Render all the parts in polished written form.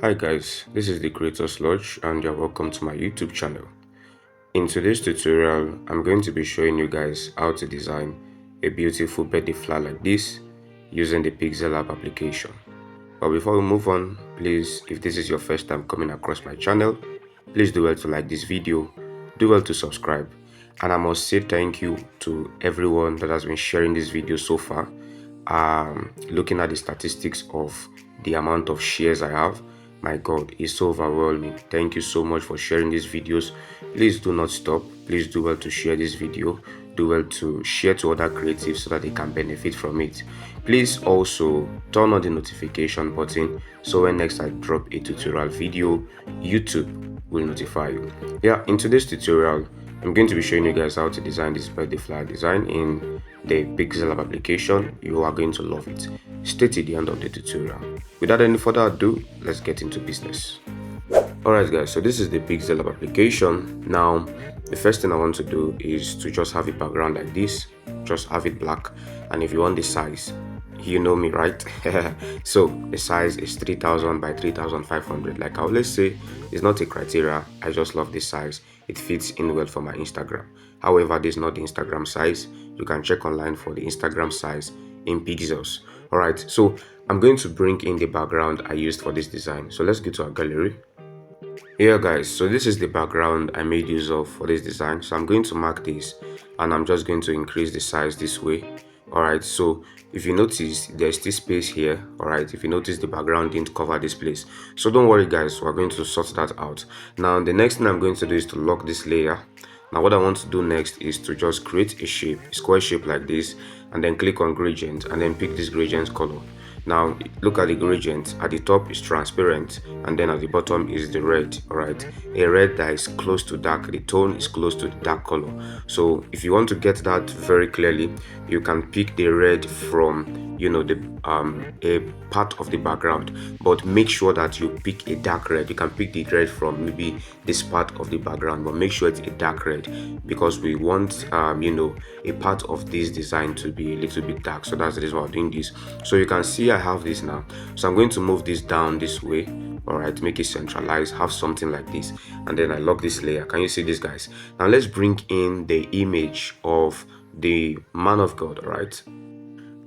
Hi guys, this is the Creators Lodge and you're welcome to my YouTube channel. In today's tutorial, I'm going to be showing you guys how to design a beautiful birthday flower like this using the Pixellab application. But before we move on, please, if this is your first time coming across my channel, please do well to like this video, do well to subscribe, and I must say thank you to everyone that has been sharing this video so far. Looking at the statistics of the amount of shares I have, my god, it's so overwhelming. Thank you so much for sharing these videos. Please do not stop. Please do well to share this video, do well to share to other creatives so that they can benefit from it. Please also turn on the notification button so when next I drop a tutorial video, YouTube will notify you. In today's tutorial, I'm going to be showing you guys how to design this birthday flower design in the Pixellab application. You are going to love it. Stay till the end of the tutorial. Without any further ado, let's get into business. Alright guys, so this is the Pixellab application. Now, the first thing I want to do is to just have a background like this. Just have it black. And if you want the size, you know me, right? So the size is 3000 by 3500. Like I always say, it's not a criteria. I just love this size. It fits in well for my Instagram. However, this is not the Instagram size. You can check online for the Instagram size in pixels. Alright, so I'm going to bring in the background I used for this design. So let's go to our gallery. Here guys, so this is the background I made use of for this design. So I'm going to mark this and I'm just going to increase the size this way. Alright, so if you notice, there's this space here. Alright, if you notice, the background didn't cover this place, so don't worry guys, we're going to sort that out. Now the next thing I'm going to do is to lock this layer. Now what I want to do next is to just create a shape, a square shape like this, and then click on gradient and then pick this gradient color. Now look at the gradient. At the top is transparent and then at the bottom is the red. Alright, a red that is close to dark. The tone is close to the dark color. So if you want to get that very clearly, you can pick the red from a part of the background, but make sure that you pick a dark red. You can pick the red from maybe this part of the background, but make sure it's a dark red because we want a part of this design to be a little bit dark. So that's the reason why I'm doing this. So you can see I have this now, so I'm going to move this down this way. All right, make it centralized, have something like this, and then I lock this layer. Can you see this guys? Now let's bring in the image of the man of God.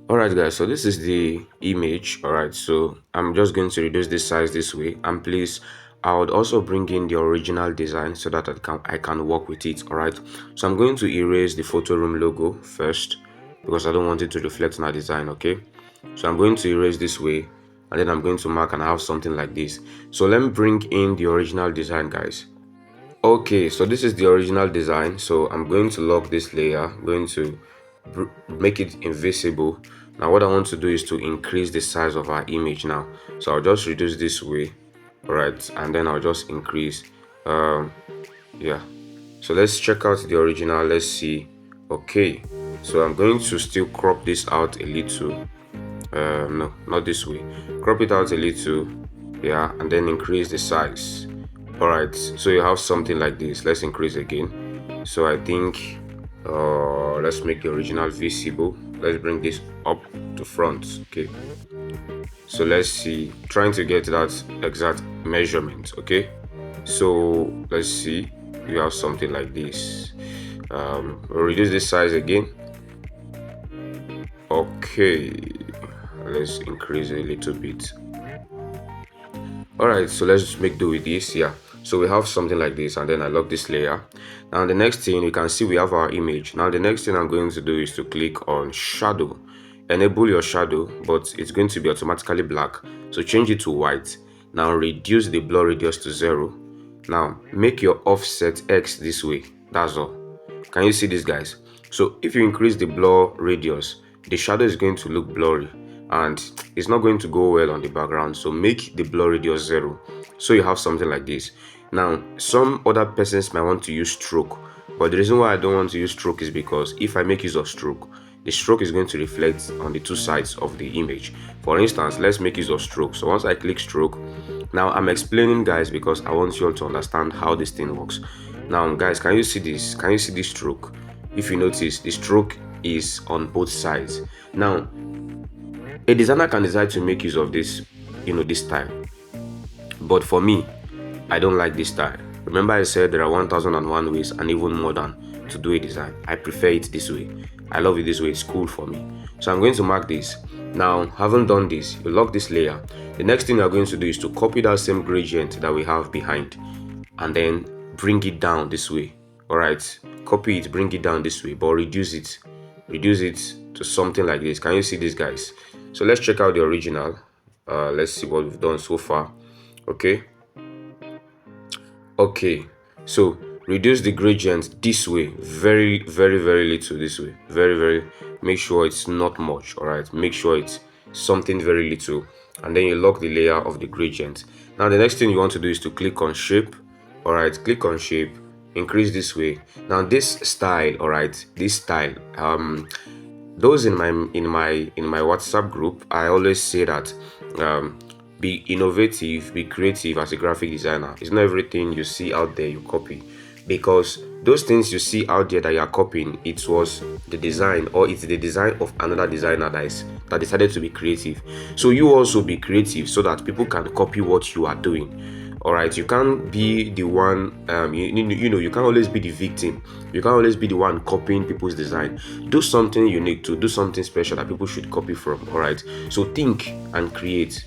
Alright guys, so this is the image. Alright, so I'm just going to reduce this size this way, and please, I would also bring in the original design so that I can work with it. Alright, so I'm going to erase the photo room logo first because I don't want it to reflect on our design. Okay, so I'm going to erase this way and then I'm going to mark and have something like this. So let me bring in the original design guys. Okay, so this is the original design. So I'm going to lock this layer, going to make it invisible. Now what I want to do is to increase the size of our image now. So I'll just reduce this way. All right, and then I'll just increase. So let's check out the original. Let's see. Okay, so I'm going to still crop this out a little. No, not this way. Crop it out a little, and then increase the size. All right, so you have something like this. Let's increase again. So I think let's make the original visible. Let's bring this up to front. Okay, so let's see, trying to get that exact measurement. Okay, so let's see, you have something like this. We'll reduce this size again. Okay, let's increase a little bit. All right, so let's make do with this. So we have something like this, and then I lock this layer. Now the next thing, you can see we have our image. Now the next thing I'm going to do is to click on shadow. Enable your shadow, but it's going to be automatically black, so change it to white. Now reduce the blur radius to 0. Now make your offset X this way. That's all. Can you see this guys? So if you increase the blur radius, the shadow is going to look blurry and it's not going to go well on the background. So make the blur radius 0, so you have something like this. Now some other persons might want to use stroke, but the reason why I don't want to use stroke is because if I make use of stroke, the stroke is going to reflect on the two sides of the image. For instance, let's make use of stroke. So once I click stroke, now I'm explaining guys because I want you all to understand how this thing works. Now guys, can you see this? Can you see this stroke? If you notice, the stroke is on both sides. Now a designer can decide to make use of this, this style. But for me, I don't like this style. Remember I said there are 1001 ways and even more than to do a design. I prefer it this way. I love it this way. It's cool for me. So I'm going to mark this. Now, having done this, you lock this layer. The next thing you're going to do is to copy that same gradient that we have behind and then bring it down this way. Alright, copy it, bring it down this way, but reduce it. Reduce it to something like this. Can you see this, guys? So let's check out the original. Let's see what we've done so far. Okay, so reduce the gradient this way, very little this way, make sure it's not much. All right, make sure it's something very little, and then you lock the layer of the gradient. Now the next thing you want to do is to click on shape. All right, click on shape, increase this way. Now this style, all right, this style, those in my WhatsApp group, I always say that be innovative, be creative as a graphic designer. It's not everything you see out there you copy, because those things you see out there that you are copying, it was the design, or it's the design of another designer that decided to be creative. So you also be creative so that people can copy what you are doing. All right, you can't be the one, you can't always be the victim. You can't always be the one copying people's design. Do something unique, to do something special that people should copy from. All right, so think and create.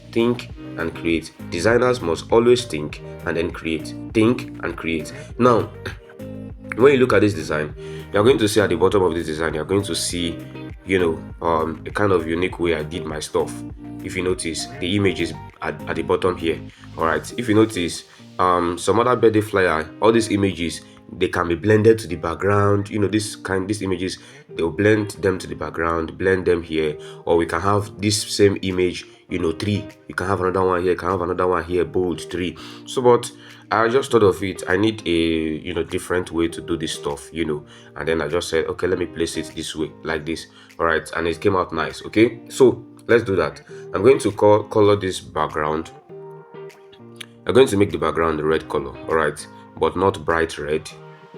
Designers must always think and then create. Now, when you look at this design, you're going to see at the bottom of this design, you're going to see, a kind of unique way I did my stuff. If you notice, the image is at the bottom here. All right, if you notice, some other birthday flyer, all these images, they can be blended to the background. These images, they'll blend them to the background, blend them here, or we can have this same image, 3. You can have another one here, can have another one here, bold 3. So, but I just thought of it. I need a different way to do this stuff, and then I just said, okay, let me place it this way, like this. All right, and it came out nice. Okay, so let's do that. I'm going to color this background. I'm going to make the background a red color, all right, but not bright red.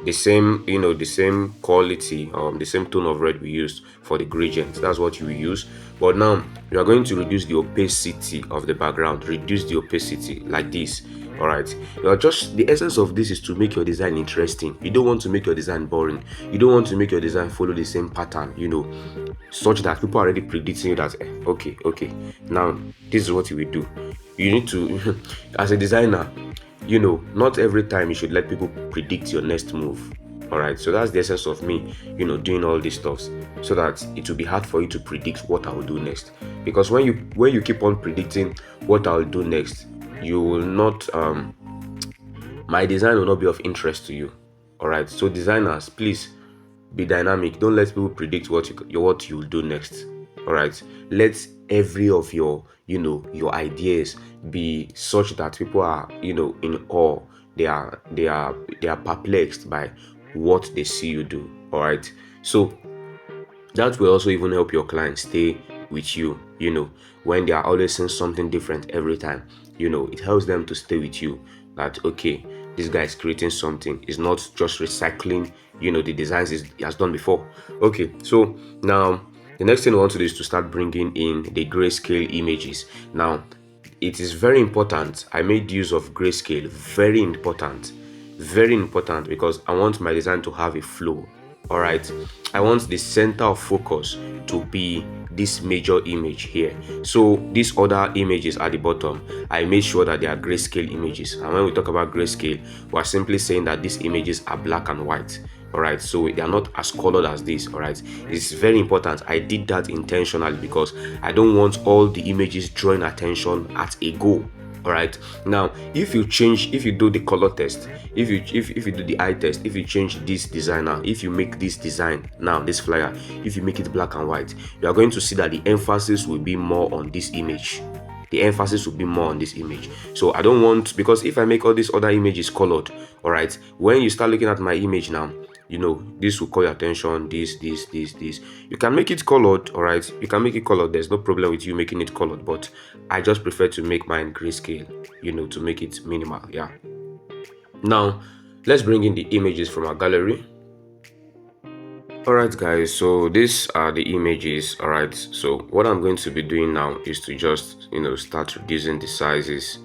The same, the same quality, the same tone of red we used for the gradient. That's what you will use. But now you are going to reduce the opacity of the background. Reduce the opacity like this. All right. The essence of this is to make your design interesting. You don't want to make your design boring. You don't want to make your design follow the same pattern. Such that people are already predicting that okay. Now this is what you will do. You need to, as a designer, not every time you should let people predict your next move. All right, so that's the essence of me, doing all these stuffs, so that it will be hard for you to predict what I will do next. Because when you keep on predicting what I'll do next, you will not, my design will not be of interest to you. All right, so designers, please be dynamic. Don't let people predict what you'll do next. All right, let every of your ideas be such that people are in awe. They are perplexed by what they see you do. All right, so that will also even help your clients stay with you. When they are always seeing something different every time, it helps them to stay with you. That okay, this guy is creating something. It's not just recycling the designs he has done before. Okay, so now the next thing I want to do is to start bringing in the grayscale images. Now, it is very important. I made use of grayscale. Very important, because I want my design to have a flow. All right, I want the center of focus to be this major image here. So these other images at the bottom, I made sure that they are grayscale images. And when we talk about grayscale, we're simply saying that these images are black and white. All right, so they are not as colored as this. All right, it's very important. I did that intentionally because I don't want all the images drawing attention at a go. All right, now if you do the color test, if you do the eye test, if you change this designer, if you make this design now, this flyer, if you make it black and white, you are going to see that the emphasis will be more on this image. So I don't want, because if I make all these other images colored, all right, when you start looking at my image now, this will call your attention. This. You can make it colored, all right. You can make it colored. There's no problem with you making it colored, but I just prefer to make mine grayscale, to make it minimal. Yeah. Now, let's bring in the images from our gallery. Alright guys, so these are the images. Alright, so what I'm going to be doing now is to just start reducing the sizes,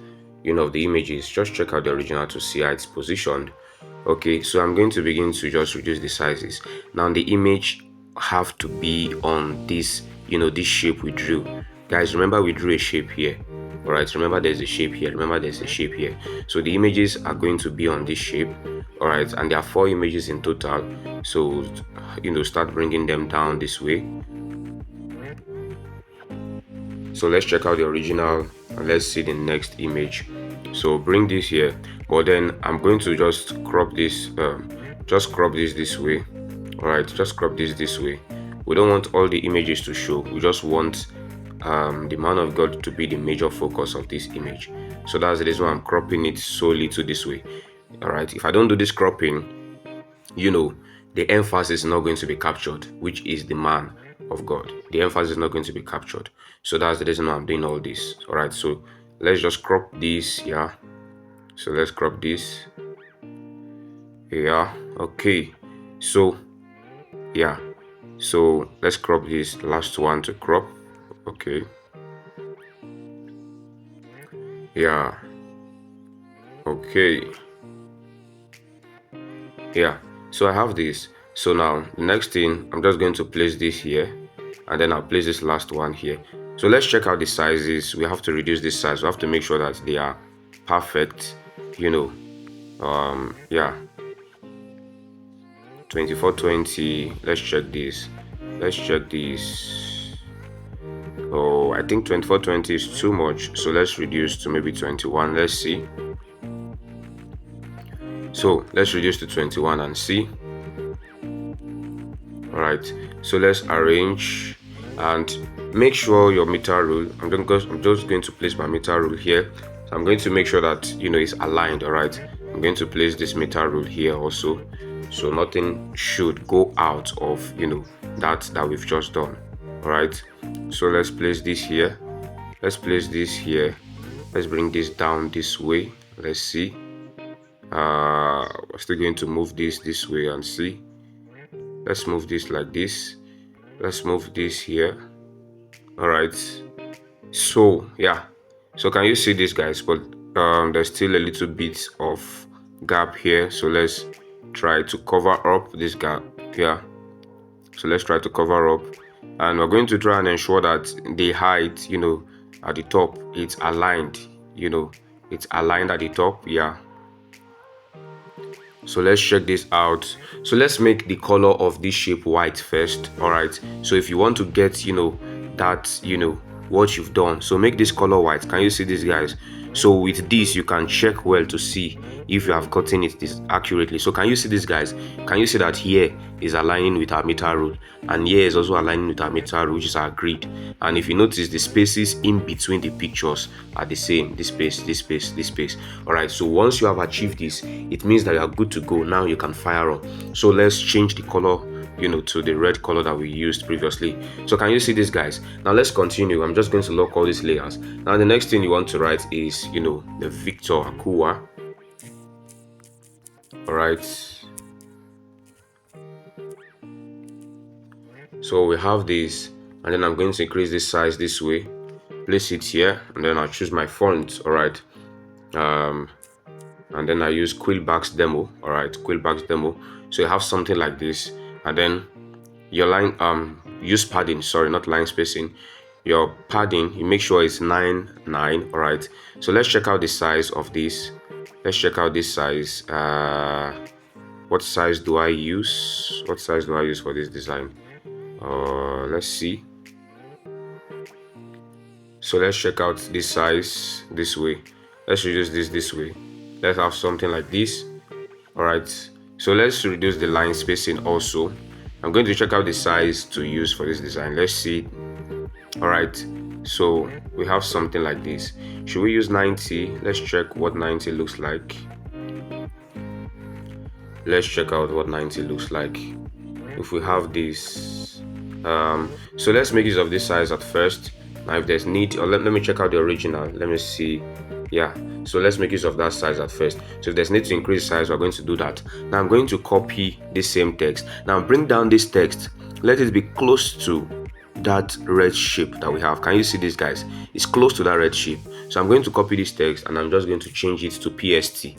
of the images, just check out the original to see how it's positioned. Okay, so I'm going to begin to just reduce the sizes. Now the image have to be on this, this shape we drew. Guys, remember we drew a shape here. All right, remember there's a shape here. Remember there's a shape here. So the images are going to be on this shape. All right, and there are 4 images in total. So, start bringing them down this way. So let's check out the original and let's see the next image. So bring this here, but then I'm going to just crop this, this way. All right, just crop this way. We don't want all the images to show. We just want the man of God to be the major focus of this image. So that's the reason why I'm cropping it solely to this way. All right, if I don't do this cropping, the emphasis is not going to be captured, which is the man of God. The emphasis is not going to be captured. So that's the reason why I'm doing all this. All right, so let's just crop this. Yeah, so let's crop this. Yeah, okay. So yeah, so let's crop this last one to crop. Okay, yeah, okay, yeah. So I have this. So now the next thing, I'm just going to place this here, and then I'll place this last one here. So let's check out the sizes. We have to reduce this size. We have to make sure that they are perfect, yeah, 2420. Let's check this. Let's check this. Oh, I think 2420 is too much, so let's reduce to maybe 21. Let's see. So let's reduce to 21 and see. All right, so let's arrange and make sure your meter rule. I'm just going to place my meter rule here. So I'm going to make sure that it's aligned. All right, I'm going to place this meter rule here also, so nothing should go out of that we've just done. All right, so let's place this here. Let's place this here. Let's bring this down this way. Let's see. We're still going to move this way and see. Let's move this like this. Let's move this here. All right, so yeah, so can you see this, guys? But there's still a little bit of gap here, so let's try to cover up this gap here. So let's try to cover up, and we're going to try and ensure that the height at the top, it's aligned. It's aligned at the top. Yeah, so let's check this out. So let's make the color of this shape white first. All right, so if you want to get that what you've done, so make this color white. Can you see this, guys? So with this you can check well to see if you have gotten it this accurately. So can you see this, guys? Can you see that here is aligning with our meter rule, and here is also aligning with our meter rule, which is our grid. And if you notice, the spaces in between the pictures are the same. This space, this space, this space. All right, so once you have achieved this, it means that you are good to go. Now you can fire up. So let's change the color to the red color that we used previously. So can you see this, guys? Now let's continue. I'm just going to lock all these layers. Now the next thing you want to write is the Victor Akua. All right, so we have this, and then I'm going to increase this size this way, place it here, and then I'll choose my font. All right, and then I use Quillbacks demo. All right, Quillbacks demo. So you have something like this, and then your line use padding, sorry, not line spacing. Your padding, you make sure it's 9:9. all right, so let's check out the size of this. Let's check out this size. What size do I use? What size do I use for this design? Let's see. So let's check out this size this way. Let's reduce this way. Let's have something like this. All right, so let's reduce the line spacing also. I'm going to check out the size to use for this design. Let's see. All right, so we have something like this. Should we use 90? Let's check what 90 looks like. Let's check out what 90 looks like. If we have this, so let's make use of this size at first. Now if there's need, or let me check out the original. Let me see. Yeah, so let's make use of that size at first. So if there's need to increase size, we're going to do that. Now I'm going to copy this same text. Now bring down this text. Let it be close to that red shape that we have. Can you see this, guys? It's close to that red shape. So I'm going to copy this text and I'm just going to change it to PST.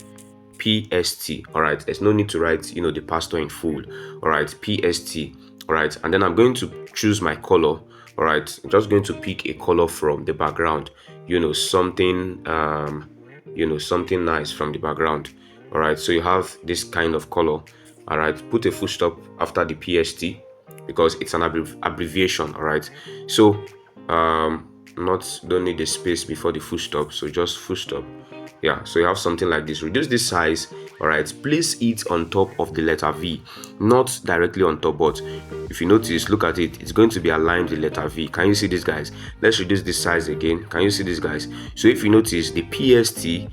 All right, there's no need to write the pastor in full. All right, PST. All right, and then I'm going to choose my color. All right, I'm just going to pick a color from the background, something something nice from the background. All right, so you have this kind of color. All right, put a full stop after the PST because it's an abbreviation. All right, so don't need a space before the full stop, so just full stop. Yeah, so you have something like this. Reduce this size. All right, place it on top of the letter V, not directly on top, but if you notice, look at it, it's going to be aligned with the letter V. Can you see this, guys? Let's reduce this size again. Can you see this, guys? So if you notice, the PST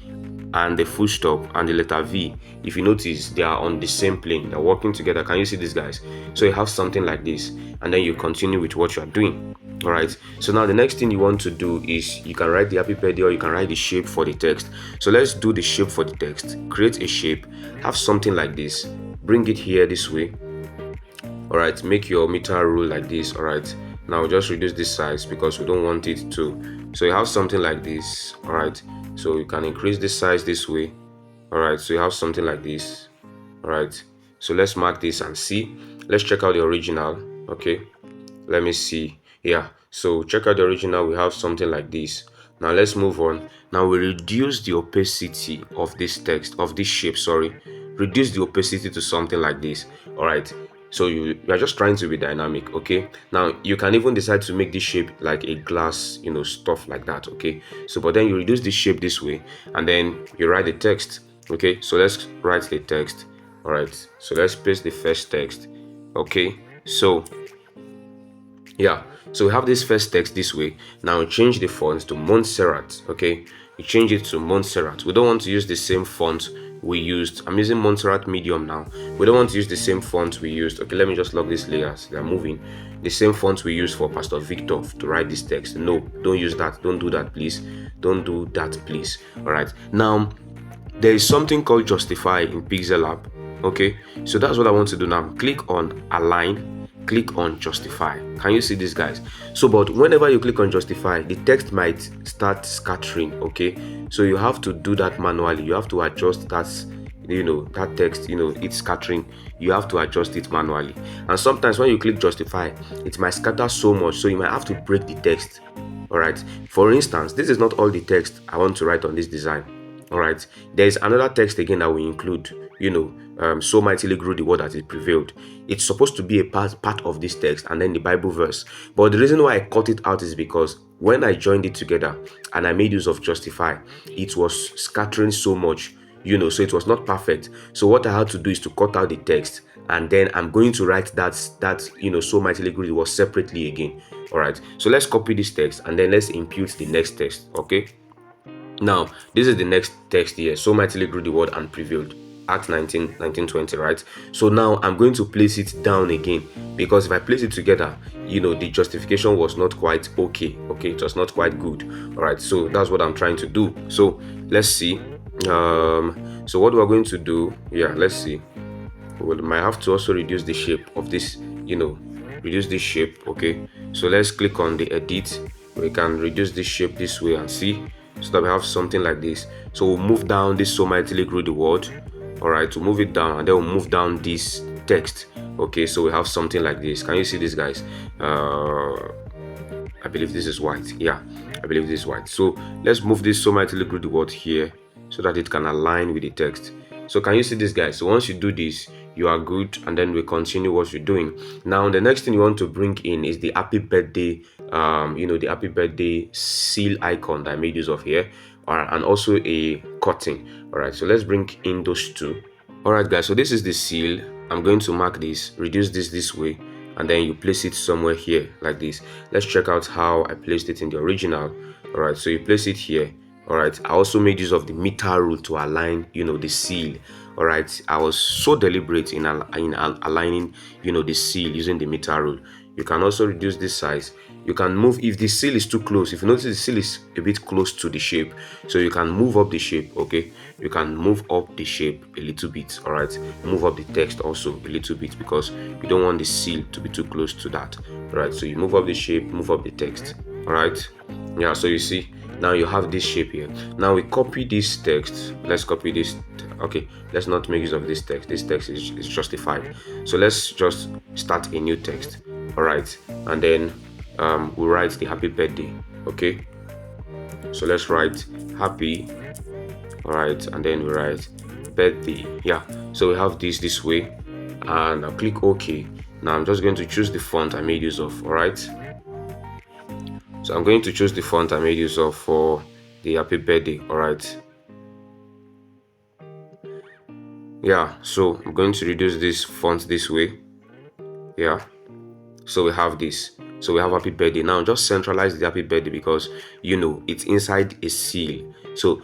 and the full stop and the letter V, if you notice, they are on the same plane, they're working together. Can you see this, guys? So you have something like this, and then you continue with what you are doing. All right, so now the next thing you want to do is you can write the happy birthday, or you can write the shape for the text. So let's do the shape for the text. Create a shape, have something like this, bring it here this way. All right, make your meter rule like this. All right, now just reduce this size because we don't want it to. So you have something like this. All right, so you can increase this size this way. All right, so you have something like this. All right, so let's mark this and see. Let's check out the original. Okay, let me see. Yeah, so check out the original. We have something like this. Now let's move on. Now we reduce the opacity of this text, of this shape, sorry. Reduce the opacity to something like this. All right, so you are just trying to be dynamic. Okay, now you can even decide to make this shape like a glass, stuff like that. Okay, so but then you reduce this shape this way, and then you write the text. Okay, so let's write the text. All right, so let's paste the first text. Okay, so yeah, so we have this first text this way. Now change the font to Montserrat. Okay, you change it to Montserrat. We don't want to use the same font we used. I'm using Montserrat medium now. We don't want to use the same font we used. Okay, let me just lock these layers, they're moving. The same font we used for Pastor Victor to write this text. No, don't use that. Don't do that, please. Don't do that, please. All right, now there is something called justify in Pixellab. Okay, so that's what I want to do now. Click on align, click on justify. Can you see this, guys? So but whenever you click on justify, the text might start scattering. Okay, so you have to do that manually. You have to adjust that that text, it's scattering. You have to adjust it manually, and sometimes when you click justify, it might scatter so much, so you might have to break the text. All right, for instance, this is not all the text I want to write on this design. All right, there's another text again that we include, so mightily grew the word that it prevailed. It's supposed to be a part of this text and then the Bible verse. But the reason why I cut it out is because when I joined it together and I made use of justify, it was scattering so much, so it was not perfect. So what I had to do is to cut out the text, and then I'm going to write that so mightily grew the word separately again. All right, so let's copy this text and then let's impute the next text. Okay, now this is the next text here. So mightily grew the word and prevailed. Acts 19:20, right? So now I'm going to place it down again, because if I place it together, the justification was not quite okay. It was not quite good. All right, so that's what I'm trying to do. So let's see. So what we're going to do, let's see. We might have to also reduce the shape of this, reduce this shape. Okay, so let's click on the edit. We can reduce this shape this way and see, so that we have something like this. So we'll move down this so mightily grew the word. All right, to move it down, and then we'll move down this text. Okay, so we have something like this. Can you see this, guys? I believe this is white. Yeah, I believe this is white. So let's move this so mightily grew the word here, so that it can align with the text. So can you see this, guys? So once you do this, you are good, and then we continue what you're doing. Now the next thing you want to bring in is the happy birthday, the happy birthday seal icon that I made use of here, and also a cutting. All right, so let's bring in those two. All right, guys, so this is the seal. I'm going to mark this, reduce this way, and then you place it somewhere here like this. Let's check out how I placed it in the original. All right, so you place it here. All right, I also made use of the meter rule to align the seal. All right, I was so deliberate in aligning the seal using the meter rule. You can also reduce this size. You can move if the seal is too close. If you notice the seal is a bit close to the shape, so you can move up the shape. Okay, you can move up the shape a little bit. All right, move up the text also a little bit, because you don't want the seal to be too close to that. All right, so you move up the shape, move up the text. All right, yeah, so you see, Now you have this shape here. Now we copy this text. Let's copy this. Okay, let's not make use of this text. This text is justified. So let's just start a new text. All right, and then we write the happy birthday. Okay, so let's write happy. All right, and then we write birthday. Yeah, so we have this way, and I'll click OK. Now I'm just going to choose the font I made use of. All right, so I'm going to choose the font I made use of for the happy birthday. All right, yeah, so I'm going to reduce this font this way. Yeah, so we have this. So we have happy birthday. Now just centralize the happy birthday because it's inside a seal. So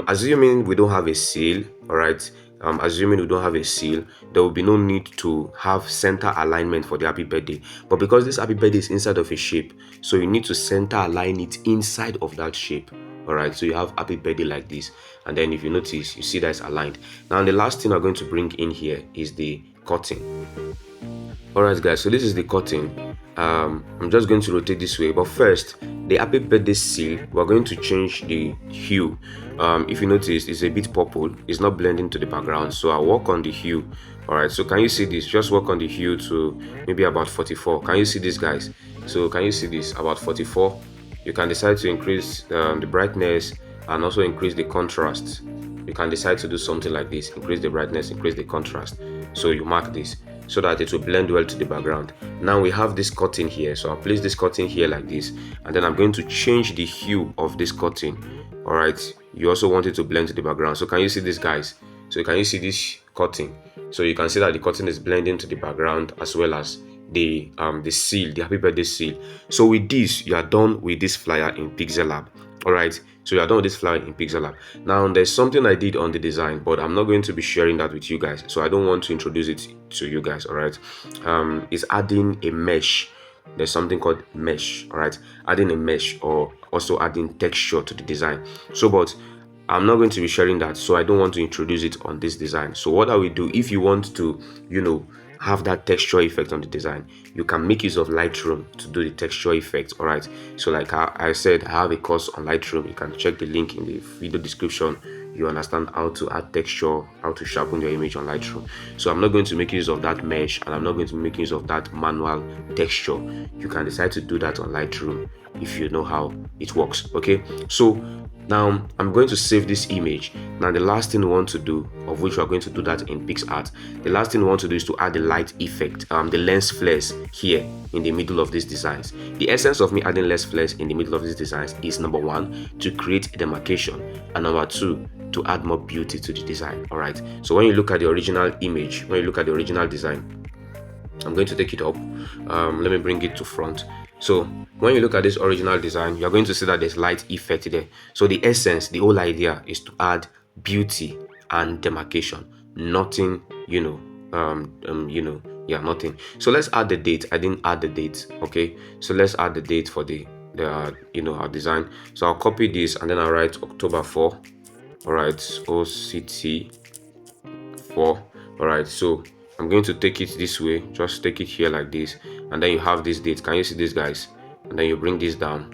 assuming we don't have a seal, all right, assuming we don't have a seal, there will be no need to have center alignment for the happy birthday. But because this happy birthday is inside of a shape, so you need to center align it inside of that shape. All right, so you have happy birthday like this, and then if you notice, you see that it's aligned. Now the last thing I'm going to bring in here is the cutting. Alright guys, so this is the cutting. I'm just going to rotate this way, but first the happy birthday seal, we're going to change the hue. If you notice, it's a bit purple, it's not blending to the background, so I'll work on the hue. Alright, so can you see this? Just work on the hue to maybe about 44. Can you see this, guys? So can you see this? About 44. You can decide to increase the brightness and also increase the contrast. You can decide to do something like this: increase the brightness, increase the contrast. So you mark this so that it will blend well to the background. Now we have this curtain here, so I'll place this curtain here like this, and then I'm going to change the hue of this curtain. All right, you also want it to blend to the background. So can you see this, guys? So can you see this curtain? So you can see that the curtain is blending to the background as well as the seal, the happy birthday seal. So with this, you are done with this flyer in Pixellab. All right, so you are done with this flyer in Pixellab. Now there's something I did on the design, but I'm not going to be sharing that with you guys, so I don't want to introduce it to you guys. All right, is adding a mesh. There's something called mesh. All right, adding a mesh or also adding texture to the design. So but I'm not going to be sharing that, so I don't want to introduce it on this design. So what I will do, if you want to have that texture effect on the design, you can make use of Lightroom to do the texture effect. All right, so like I said, I have a course on Lightroom. You can check the link in the video description. You understand how to add texture, how to sharpen your image on Lightroom. So I'm not going to make use of that mesh, and I'm not going to make use of that manual texture. You can decide to do that on Lightroom if you know how it works. Okay, so now I'm going to save this image. Now the last thing we want to do, of which we are going to do that in PixArt, the last thing we want to do is to add the light effect, the lens flares here in the middle of these designs. The essence of me adding lens flares in the middle of these designs is, number one, to create a demarcation, and number two, to add more beauty to the design. All right, so when you look at the original image, when you look at the original design, I'm going to take it up. Let me bring it to front. So when you look at this original design, you're going to see that there's light effect there. So the essence, the whole idea is to add beauty and demarcation. Nothing, nothing. So let's add the date. I didn't add the date. Okay, so let's add the date for the our design. So I'll copy this and then I'll write October 4. All right, OCT 4. All right, so I'm going to take it this way. Just take it here like this, and then you have this date. Can you see this, guys? And then you bring this down.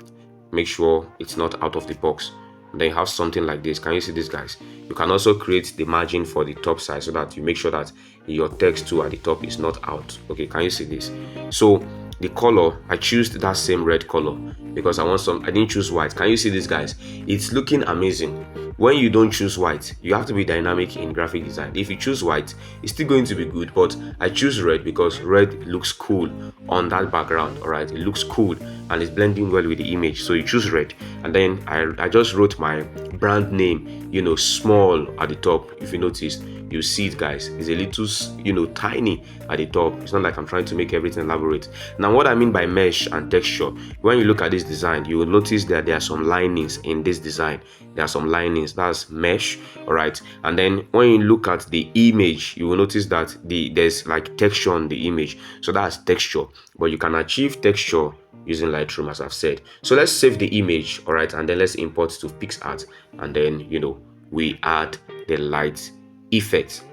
Make sure it's not out of the box. And then you have something like this. Can you see this, guys? You can also create the margin for the top side so that you make sure that your text too at the top is not out. Okay, can you see this? So the color, I choose that same red color because I didn't choose white. Can you see this, guys? It's looking amazing. When you don't choose white, you have to be dynamic in graphic design. If you choose white, it's still going to be good, but I choose red because red looks cool on that background. All right, it looks cool and it's blending well with the image, so you choose red. And then I just wrote my brand name, small at the top. If you notice, you see it, guys, it's a little tiny at the top. It's not like I'm trying to make everything elaborate. Now what I mean by mesh and texture, when you look at this design, you will notice that there are some linings in this design. There are some linings, that's mesh. All right, and then when you look at the image, you will notice that there's like texture on the image, so that's texture. But you can achieve texture using Lightroom, as I've said. So let's save the image. All right, and then let's import to PixArt, and then we add the light effect.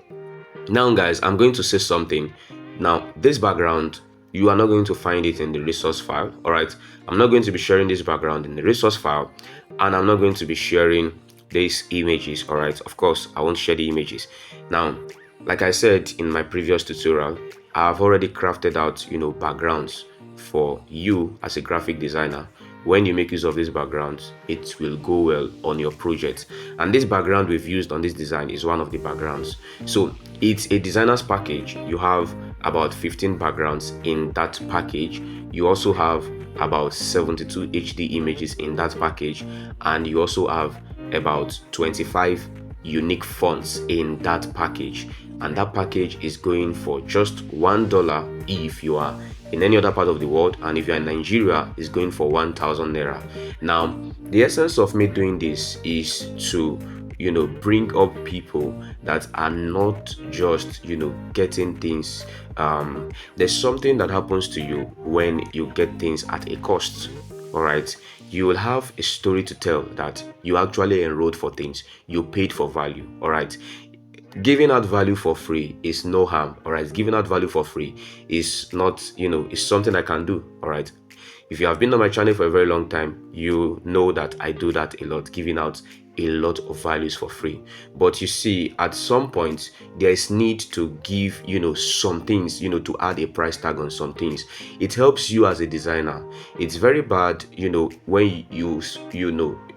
Now guys, I'm going to say something. Now this background, you are not going to find it in the resource file. All right, I'm not going to be sharing this background in the resource file. and I'm not going to be sharing these images. All right, of course I won't share the images. Now, like I said in my previous tutorial, I've already crafted out backgrounds for you as a graphic designer. When you make use of these backgrounds, it will go well on your project. And this background we've used on this design is one of the backgrounds. So it's a designer's package. You have about 15 backgrounds in that package. You also have about 72 HD images in that package, and you also have about 25 unique fonts in that package. And that package is going for just $1 if you are in any other part of the world, and if you're in Nigeria, is going for 1,000 naira. Now, the essence of me doing this is to bring up people that are not just getting things. There's something that happens to you when you get things at a cost. All right, you will have a story to tell that you actually enrolled for things, you paid for value. All right, giving out value for free is no harm. All right, giving out value for free is not, is something I can do. All right, if you have been on my channel for a very long time, you know that I do that a lot, giving out a lot of values for free. But you see, at some point there is need to give some things, to add a price tag on some things. It helps you as a designer. It's very bad when you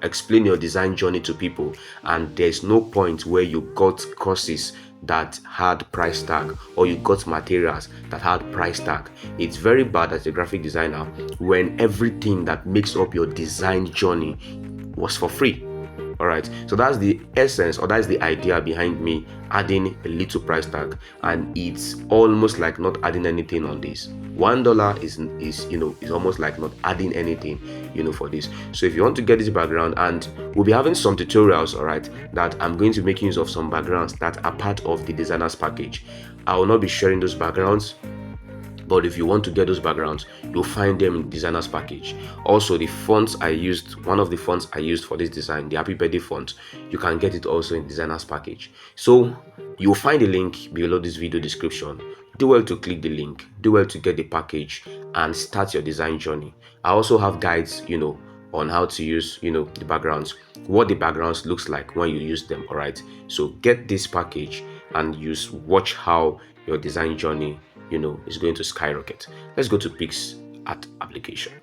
explain your design journey to people and there's no point where you got courses that had price tag, or you got materials that had price tag. It's very bad as a graphic designer when everything that makes up your design journey was for free. All right, so that's the essence, or that's the idea behind me adding a little price tag, and it's almost like not adding anything on this. $1 is almost like not adding anything for this. So if you want to get this background, and we'll be having some tutorials, all right, that I'm going to make use of some backgrounds that are part of the designer's package. I will not be sharing those backgrounds, but if you want to get those backgrounds, you'll find them in designer's package. Also, the fonts I used, one of the fonts I used for this design, the Happy Birthday font, you can get it also in designer's package. So you'll find the link below this video description. Do well to click the link, do well to get the package and start your design journey. I also have guides on how to use the backgrounds, what the backgrounds looks like when you use them. All right, so get this package and watch how your design journey is going to skyrocket. Let's go to PixArt application.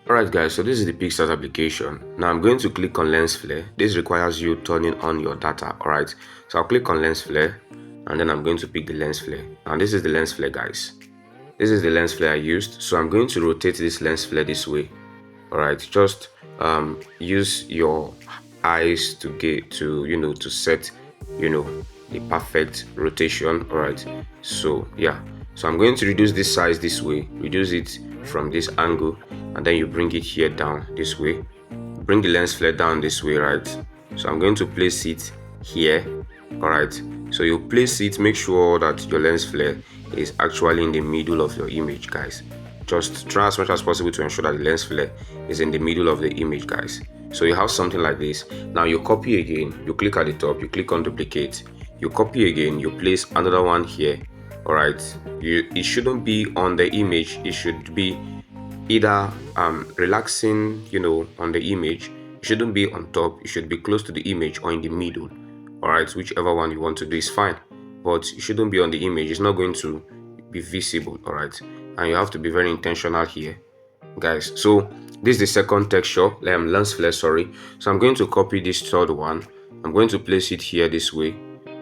Alright guys, so this is the PixArt application. Now I'm going to click on lens flare. This requires you turning on your data. Alright, so I'll click on lens flare and then I'm going to pick the lens flare. And this is the lens flare, guys. This is the lens flare I used. So I'm going to rotate this lens flare this way. Alright, just use your eyes to get to set the perfect rotation. Alright, so yeah, so I'm going to reduce this size this way, reduce it from this angle, and then you bring it here down this way, bring the lens flare down this way, right? So I'm going to place it here. All right, so you place it, make sure that your lens flare is actually in the middle of your image, guys. Just try as much as possible to ensure that the lens flare is in the middle of the image, guys. So you have something like this. Now you copy again, you click at the top, you click on duplicate, you copy again, you place another one here. All right, it shouldn't be on the image, it should be either relaxing on the image. It shouldn't be on top, it should be close to the image or in the middle. All right, whichever one you want to do is fine, but it shouldn't be on the image. It's not going to be visible. All right, and you have to be very intentional here, guys. So this is the second texture, lens flare, sorry. So I'm going to copy this third one, I'm going to place it here this way.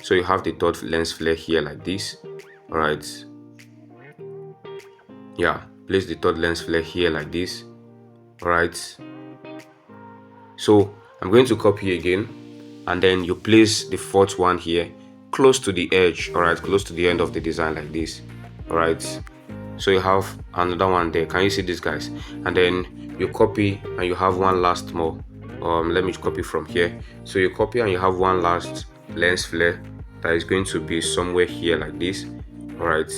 So you have the third lens flare here like this. All right, yeah, place the third lens flare here like this. All right, so I'm going to copy again, and then you place the fourth one here close to the edge. All right, close to the end of the design like this. All right, so you have another one there. Can you see this, guys? And then you copy and you have one last more. Let me copy from here. So you copy and you have one last lens flare that is going to be somewhere here like this. All right,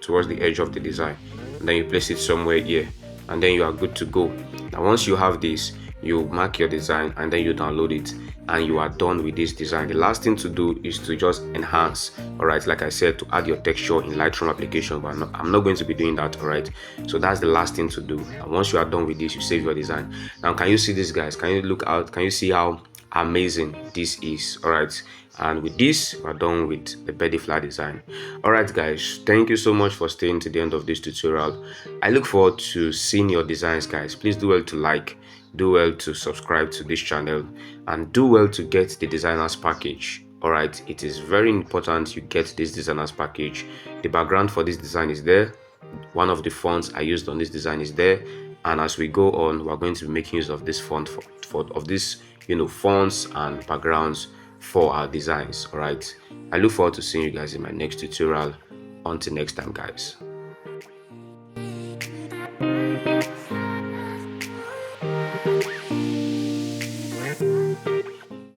towards the edge of the design, and then you place it somewhere here, and then you are good to go. Now once you have this, you mark your design and then you download it, and you are done with this design. The last thing to do is to just enhance. All right, like I said, to add your texture in Lightroom application, but I'm not going to be doing that. All right, so that's the last thing to do. And once you are done with this, you save your design. Now, can you see this, guys? Can you look out? Can you see how amazing this is? All right, and with this, we're done with the belly flat design. All right, guys, thank you so much for staying to the end of this tutorial. I look forward to seeing your designs, guys. Please do well to like, do well to subscribe to this channel, and do well to get the designers package. All right, it is very important you get this designers package. The background for this design is there. One of the fonts I used on this design is there, and as we go on, we're going to be making use of this font of this, fonts and backgrounds for our designs. All right, I look forward to seeing you guys in my next tutorial. Until next time, guys.